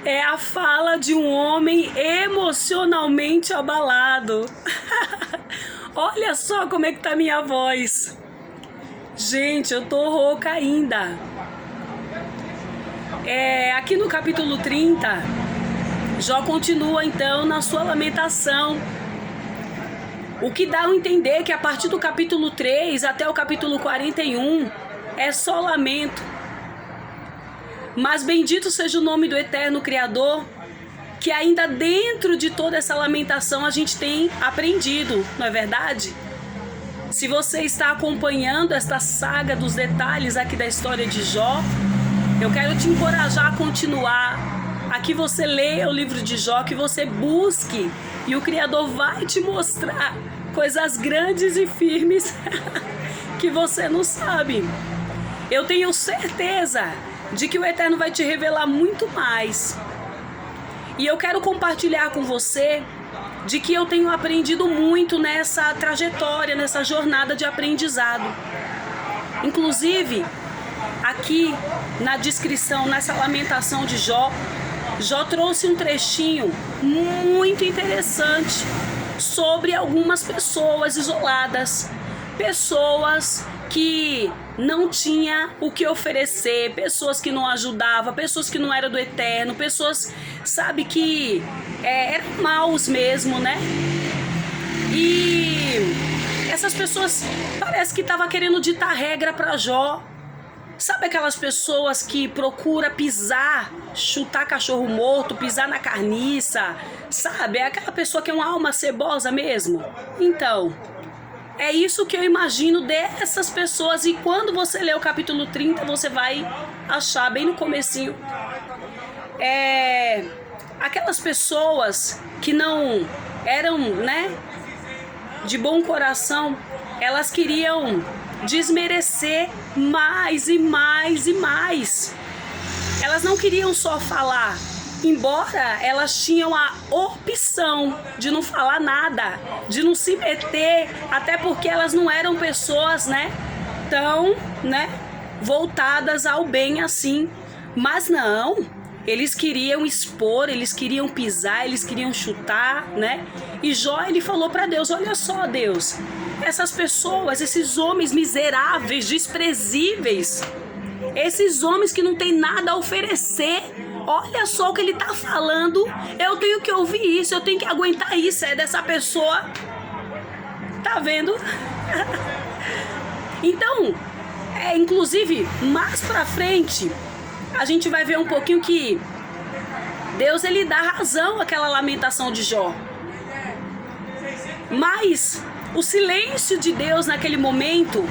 É a fala de um homem emocionalmente abalado. Olha só como é que tá minha voz. Gente, eu tô rouca ainda. Aqui no capítulo 30, Jó continua então na sua lamentação. O que dá a entender que a partir do capítulo 3 até o capítulo 41 é só lamento. Mas bendito seja o nome do eterno Criador, que ainda dentro de toda essa lamentação a gente tem aprendido, não é verdade? Se você está acompanhando esta saga dos detalhes aqui da história de Jó, eu quero te encorajar a continuar, a que você leia o livro de Jó, que você busque, e o Criador vai te mostrar coisas grandes e firmes que você não sabe. Eu tenho certeza de que o Eterno vai te revelar muito mais. E eu quero compartilhar com você de que eu tenho aprendido muito nessa trajetória, nessa jornada de aprendizado. Inclusive, aqui na descrição, nessa lamentação de Jó, Jó trouxe um trechinho muito interessante sobre algumas pessoas isoladas, pessoas que não tinha o que oferecer, pessoas que não ajudavam, pessoas que não eram do Eterno, pessoas, sabe, que eram maus mesmo, né? E essas pessoas parece que estavam querendo ditar regra para Jó. Sabe aquelas pessoas que procuram pisar, chutar cachorro morto, pisar na carniça, sabe? É aquela pessoa que é uma alma cebosa mesmo. Então, é isso que eu imagino dessas pessoas. E quando você ler o capítulo 30, você vai achar bem no comecinho. Aquelas pessoas que não eram, né, de bom coração, elas queriam desmerecer mais e mais e mais. Elas não queriam só falar, embora elas tinham a opção de não falar nada, de não se meter, até porque elas não eram pessoas, tão, voltadas ao bem assim. Mas não, eles queriam expor, eles queriam pisar, eles queriam chutar, E Jó, ele falou para Deus: olha só, Deus, essas pessoas, esses homens miseráveis, desprezíveis, esses homens que não têm nada a oferecer, olha só o que ele tá falando, eu tenho que ouvir isso, eu tenho que aguentar isso, é dessa pessoa. Tá vendo? Então, inclusive, mais pra frente, a gente vai ver um pouquinho que Deus, ele dá razão àquela lamentação de Jó. Mas o silêncio de Deus naquele momento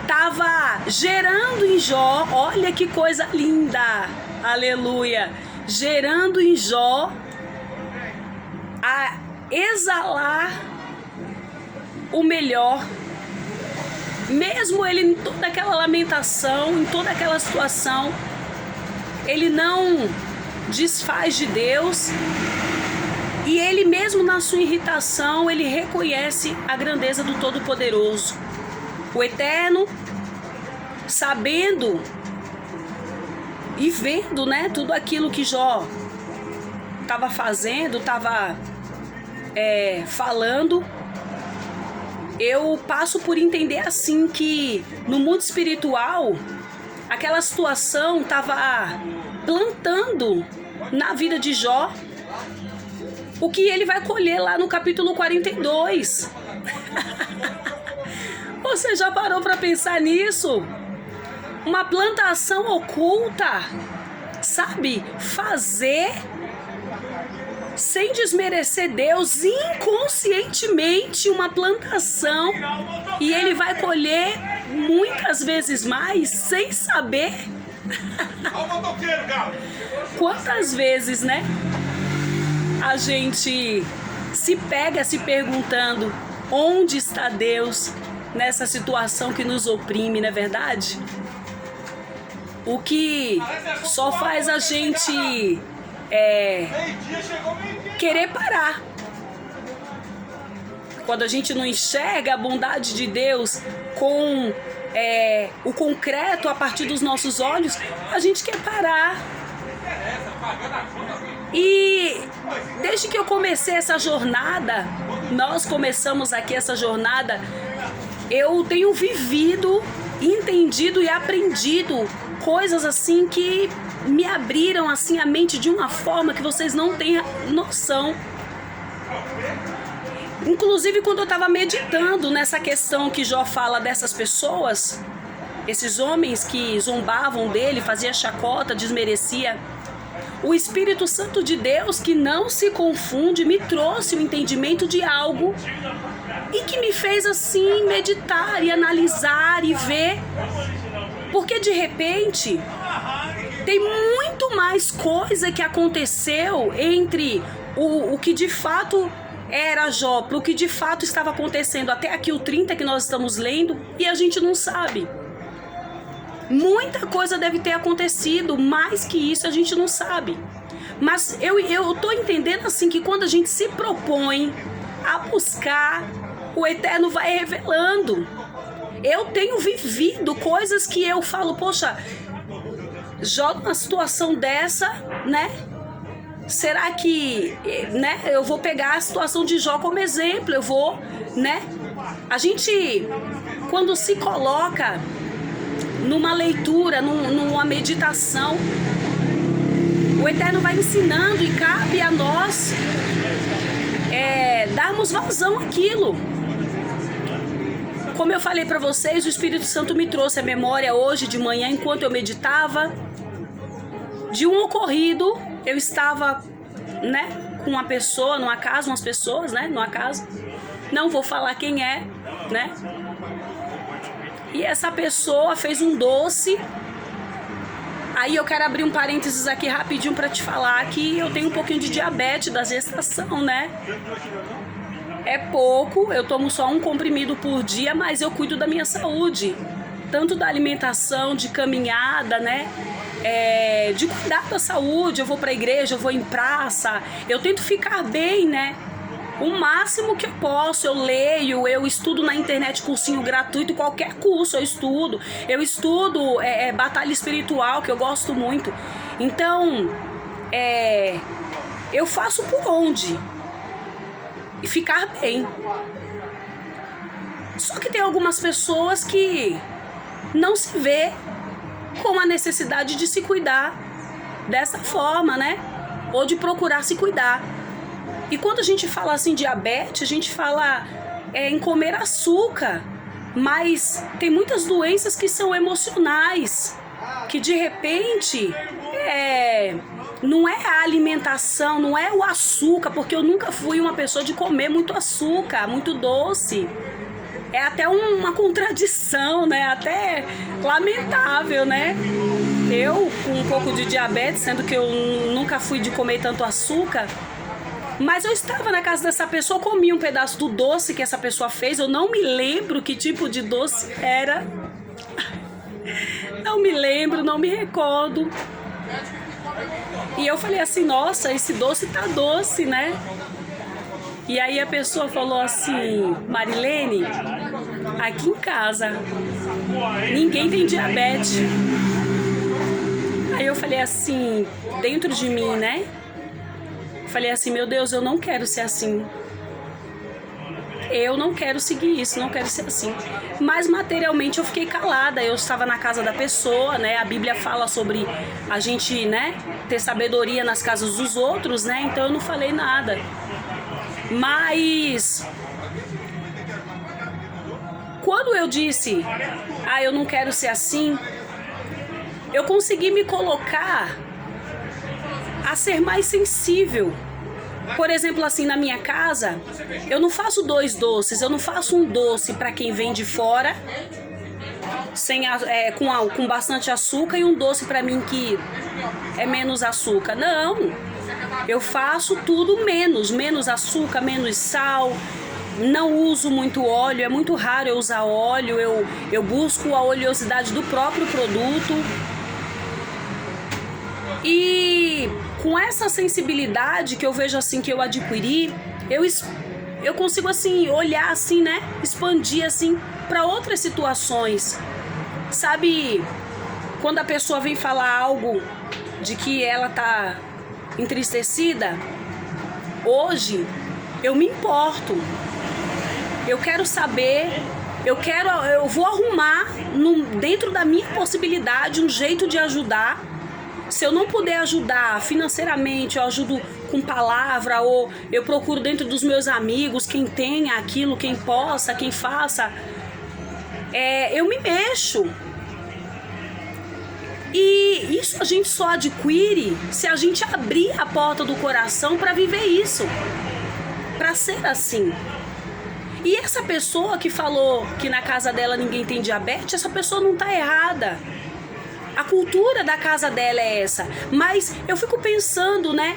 estava gerando em Jó, olha que coisa linda, aleluia, gerando em Jó a exalar o melhor. Mesmo ele em toda aquela lamentação, em toda aquela situação, ele não desfaz de Deus, e ele mesmo na sua irritação, ele reconhece a grandeza do Todo-Poderoso. O Eterno, sabendo e vendo, tudo aquilo que Jó estava fazendo, estava falando, eu passo por entender assim que no mundo espiritual, aquela situação estava plantando na vida de Jó o que ele vai colher lá no capítulo 42. Você já parou para pensar nisso? Uma plantação oculta, sabe? Fazer sem desmerecer Deus, inconscientemente, uma plantação, e ele vai colher muitas vezes mais sem saber. Quantas vezes, a gente se pega se perguntando onde está Deus nessa situação que nos oprime, não é verdade? O que só faz a gente querer parar. Quando a gente não enxerga a bondade de Deus com o concreto a partir dos nossos olhos, a gente quer parar. E desde que eu comecei essa jornada, nós começamos aqui essa jornada, eu tenho vivido, entendido e aprendido coisas assim que me abriram assim a mente de uma forma que vocês não têm noção. Inclusive quando eu estava meditando nessa questão que Jó fala dessas pessoas, esses homens que zombavam dele, fazia chacota, desmerecia, o Espírito Santo de Deus, que não se confunde, me trouxe o entendimento de algo e que me fez assim meditar e analisar e ver, porque de repente tem muito mais coisa que aconteceu entre o que de fato era Jó, para o que de fato estava acontecendo até aqui o 30 que nós estamos lendo, e a gente não sabe. Muita coisa deve ter acontecido, mais que isso a gente não sabe. Mas eu tô entendendo assim que quando a gente se propõe a buscar, o Eterno vai revelando. Eu tenho vivido coisas que eu falo, poxa, Jó numa situação dessa, né? Será que, né? Eu vou pegar a situação de Jó como exemplo, eu vou, né? A gente, quando se coloca numa leitura, numa meditação, o Eterno vai ensinando e cabe a nós darmos vazão àquilo. Como eu falei para vocês, o Espírito Santo me trouxe a memória hoje de manhã, enquanto eu meditava, de um ocorrido. Eu estava, né, com uma pessoa, numa casa, umas pessoas, né, numa casa. Não vou falar quem é, né? E essa pessoa fez um doce. Aí eu quero abrir um parênteses aqui rapidinho para te falar que eu tenho um pouquinho de diabetes da gestação, né? É pouco, eu tomo só um comprimido por dia, mas eu cuido da minha saúde. Tanto da alimentação, de caminhada, né? De cuidar da saúde. Eu vou pra igreja, eu vou em praça. Eu tento ficar bem, né? O máximo que eu posso, eu leio, eu estudo na internet cursinho gratuito, qualquer curso eu estudo. Eu estudo batalha espiritual, que eu gosto muito. Então, eu faço por onde? E ficar bem. Só que tem algumas pessoas que não se vê com a necessidade de se cuidar dessa forma, né? Ou de procurar se cuidar. E quando a gente fala assim diabetes, a gente fala em comer açúcar, mas tem muitas doenças que são emocionais, que de repente não é a alimentação, não é o açúcar, porque eu nunca fui uma pessoa de comer muito açúcar, muito doce. É até uma contradição, né? Até lamentável, né? Eu com um pouco de diabetes, sendo que eu nunca fui de comer tanto açúcar. Mas eu estava na casa dessa pessoa, comi um pedaço do doce que essa pessoa fez. Eu não me lembro que tipo de doce era. Não me lembro, não me recordo. E eu falei assim, nossa, esse doce tá doce, né? E aí a pessoa falou assim, Marilene, aqui em casa ninguém tem diabetes. Aí eu falei assim, dentro de mim, né? Falei assim, meu Deus, eu não quero ser assim. Eu não quero seguir isso, não quero ser assim. Mas materialmente eu fiquei calada. Eu estava na casa da pessoa, né? A Bíblia fala sobre a gente, né, ter sabedoria nas casas dos outros, né? Então eu não falei nada. Mas quando eu disse, eu não quero ser assim, eu consegui me colocar a ser mais sensível. Por exemplo, assim, na minha casa, eu não faço 2 doces. Eu não faço um doce para quem vem de fora, com bastante açúcar, e um doce para mim que é menos açúcar. Não, eu faço tudo menos açúcar, menos sal. Não uso muito óleo, é muito raro eu usar óleo. Eu busco a oleosidade do próprio produto. E com essa sensibilidade que eu vejo assim, que eu adquiri, eu consigo assim olhar assim, né, expandir assim para outras situações. Sabe, quando a pessoa vem falar algo de que ela tá entristecida, hoje eu me importo. Eu quero saber, eu vou arrumar dentro da minha possibilidade um jeito de ajudar. Se eu não puder ajudar financeiramente, eu ajudo com palavra, ou eu procuro dentro dos meus amigos quem tenha aquilo, quem possa, quem faça. Eu me mexo. E isso a gente só adquire se a gente abrir a porta do coração para viver isso, para ser assim. E essa pessoa que falou que na casa dela ninguém tem diabetes, essa pessoa não está errada. A cultura da casa dela é essa. Mas eu fico pensando, né?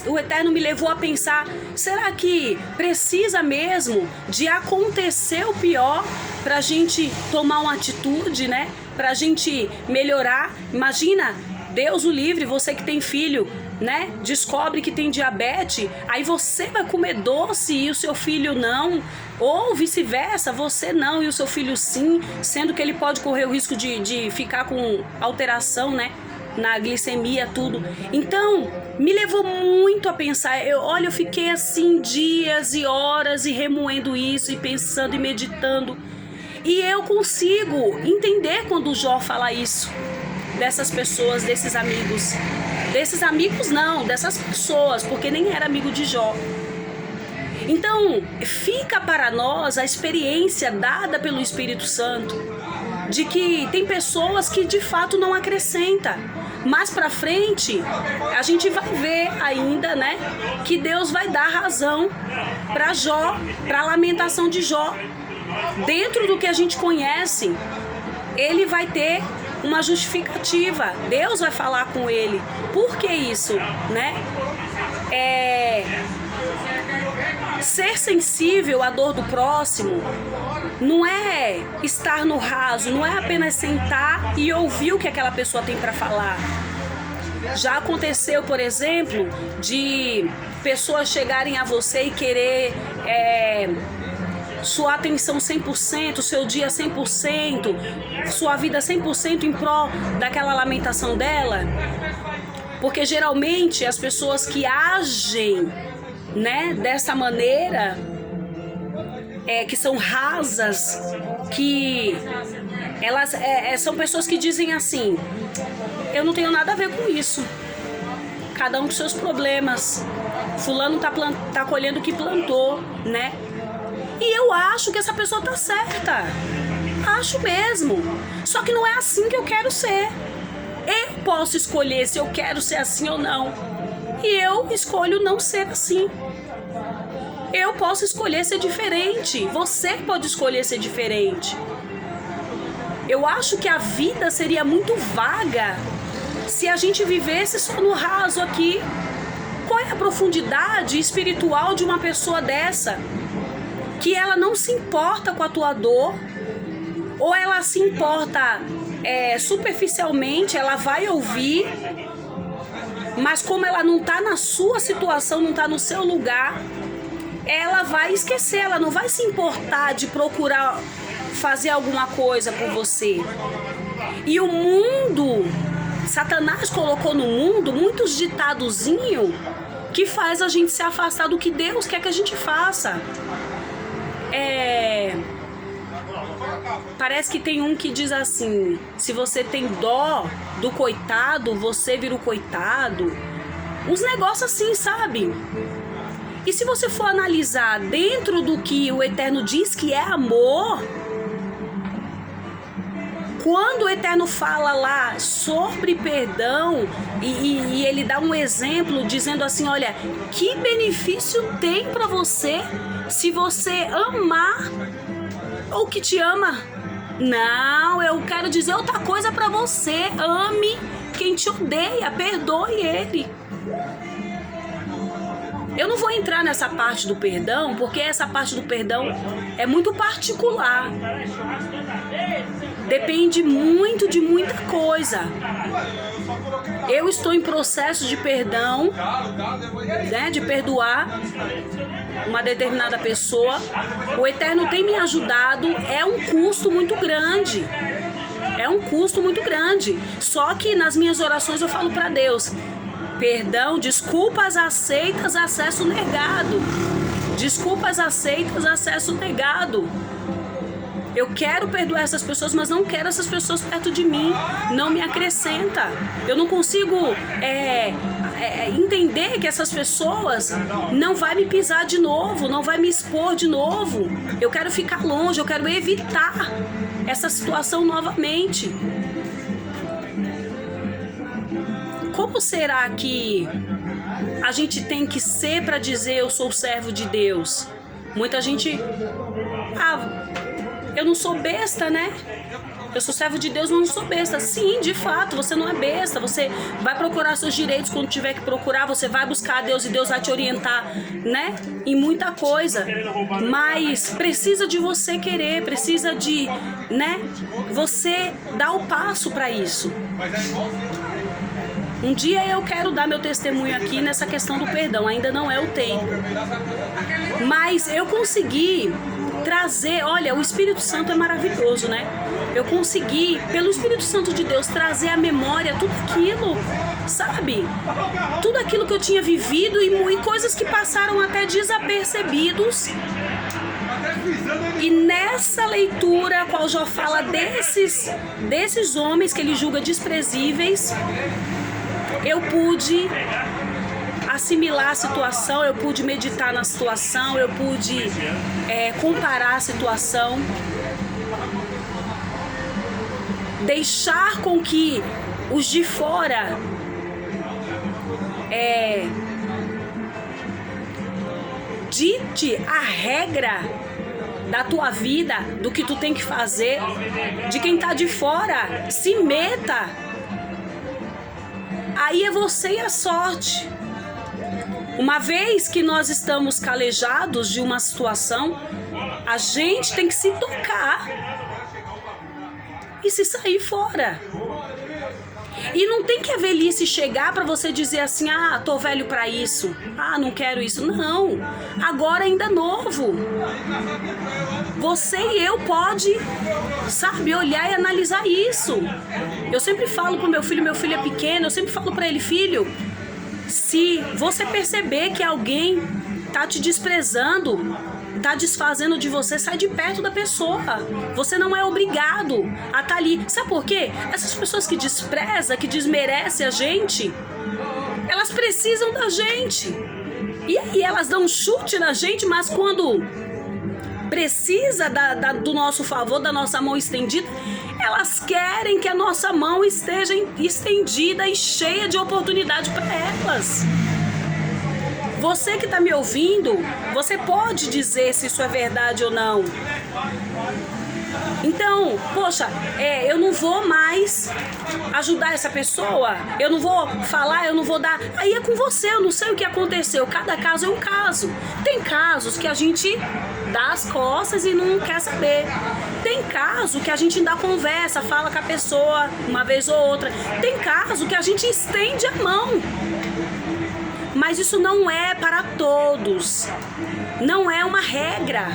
O Eterno me levou a pensar, será que precisa mesmo de acontecer o pior pra gente tomar uma atitude, né? Pra gente melhorar? Imagina, Deus o livre, você que tem filho, né? Descobre que tem diabetes, aí você vai comer doce e o seu filho não, ou vice-versa, você não e o seu filho sim, sendo que ele pode correr o risco de ficar com alteração, né? Na glicemia, tudo. Então, me levou muito a pensar. Eu fiquei assim dias e horas e remoendo isso e pensando e meditando. E eu consigo entender quando o Jó fala isso, dessas pessoas, desses amigos. Desses amigos não, dessas pessoas, porque nem era amigo de Jó. Então, fica para nós a experiência dada pelo Espírito Santo de que tem pessoas que de fato não acrescentam. Mais pra frente, a gente vai ver ainda, né, que Deus vai dar razão para Jó, para a lamentação de Jó. Dentro do que a gente conhece, ele vai ter uma justificativa. Deus vai falar com ele. Por que isso, né? Ser sensível à dor do próximo não é estar no raso, não é apenas sentar e ouvir o que aquela pessoa tem para falar. Já aconteceu, por exemplo, de pessoas chegarem a você e querer sua atenção 100%, seu dia 100%, sua vida 100% em prol daquela lamentação dela. Porque geralmente as pessoas que agem, né, dessa maneira, que são rasas, que elas são pessoas que dizem assim: eu não tenho nada a ver com isso, cada um com seus problemas, fulano tá colhendo o que plantou, né? E eu acho que essa pessoa tá certa, acho mesmo, só que não é assim que eu quero ser. Eu posso escolher se eu quero ser assim ou não, e eu escolho não ser assim. Eu posso escolher ser diferente, você pode escolher ser diferente. Eu acho que a vida seria muito vaga se a gente vivesse só no raso aqui. Qual é a profundidade espiritual de uma pessoa dessa? Que ela não se importa com a tua dor, ou ela se importa superficialmente, ela vai ouvir, mas como ela não está na sua situação, não está no seu lugar, ela vai esquecer, ela não vai se importar de procurar fazer alguma coisa por você. E o mundo, Satanás colocou no mundo muitos ditadozinhos que faz a gente se afastar do que Deus quer que a gente faça. Parece que tem um que diz assim: se você tem dó do coitado, você vira o coitado. Uns negócios assim, sabe? E se você for analisar dentro do que o Eterno diz que é amor, quando o Eterno fala lá sobre perdão e ele dá um exemplo dizendo assim: olha, que benefício tem para você se você amar o que te ama? Não, eu quero dizer outra coisa para você: ame quem te odeia, perdoe ele. Eu não vou entrar nessa parte do perdão, porque essa parte do perdão é muito particular. Depende muito de muita coisa. Eu estou em processo de perdão, né, de perdoar uma determinada pessoa. O Eterno tem me ajudado. É um custo muito grande. É um custo muito grande. Só que nas minhas orações eu falo para Deus: Perdão, desculpas aceitas, acesso negado. Desculpas aceitas, acesso negado. Eu quero perdoar essas pessoas, mas não quero essas pessoas perto de mim. Não me acrescenta. Eu não consigo entender que essas pessoas não vai me pisar de novo, não vai me expor de novo. Eu quero ficar longe, eu quero evitar essa situação novamente. Como será que a gente tem que ser para dizer eu sou servo de Deus? Muita gente... eu não sou besta, né? Eu sou servo de Deus, mas não sou besta. Sim, de fato, você não é besta. Você vai procurar seus direitos quando tiver que procurar. Você vai buscar a Deus e Deus vai te orientar, né? Em muita coisa. Mas precisa de você querer, precisa de, né? Você dar o passo para isso. Um dia eu quero dar meu testemunho aqui nessa questão do perdão. Ainda não é o tempo. Mas eu consegui trazer, olha, o Espírito Santo é maravilhoso, né? Eu consegui, pelo Espírito Santo de Deus, trazer à memória tudo aquilo, sabe? Tudo aquilo que eu tinha vivido e coisas que passaram até desapercebidos. E nessa leitura, a qual já fala desses homens que ele julga desprezíveis, eu pude assimilar a situação, eu pude meditar na situação, eu pude comparar a situação, deixar com que os de fora dite a regra da tua vida, do que tu tem que fazer, de quem tá de fora, se meta. Aí é você e a sorte. Uma vez que nós estamos calejados de uma situação, a gente tem que se tocar e se sair fora. E não tem que a velhice chegar para você dizer assim, tô velho para isso, não quero isso. Não, agora ainda é novo. Você e eu pode, sabe, olhar e analisar isso. Eu sempre falo pro meu filho é pequeno, eu sempre falo para ele, filho, se você perceber que alguém tá te desprezando, tá desfazendo de você, sai de perto da pessoa. Você não é obrigado a estar ali. Sabe por quê? Essas pessoas que desprezam, que desmerecem a gente, elas precisam da gente. E aí elas dão um chute na gente, mas quando precisa do nosso favor, da nossa mão estendida, elas querem que a nossa mão esteja estendida e cheia de oportunidade para elas. Você que está me ouvindo, você pode dizer se isso é verdade ou não. Então, poxa, eu não vou mais ajudar essa pessoa, eu não vou falar, eu não vou dar. Aí é com você, eu não sei o que aconteceu. Cada caso é um caso. Tem casos que a gente dá as costas e não quer saber. Tem caso que a gente ainda conversa, fala com a pessoa uma vez ou outra. Tem caso que a gente estende a mão. Mas isso não é para todos. Não é uma regra.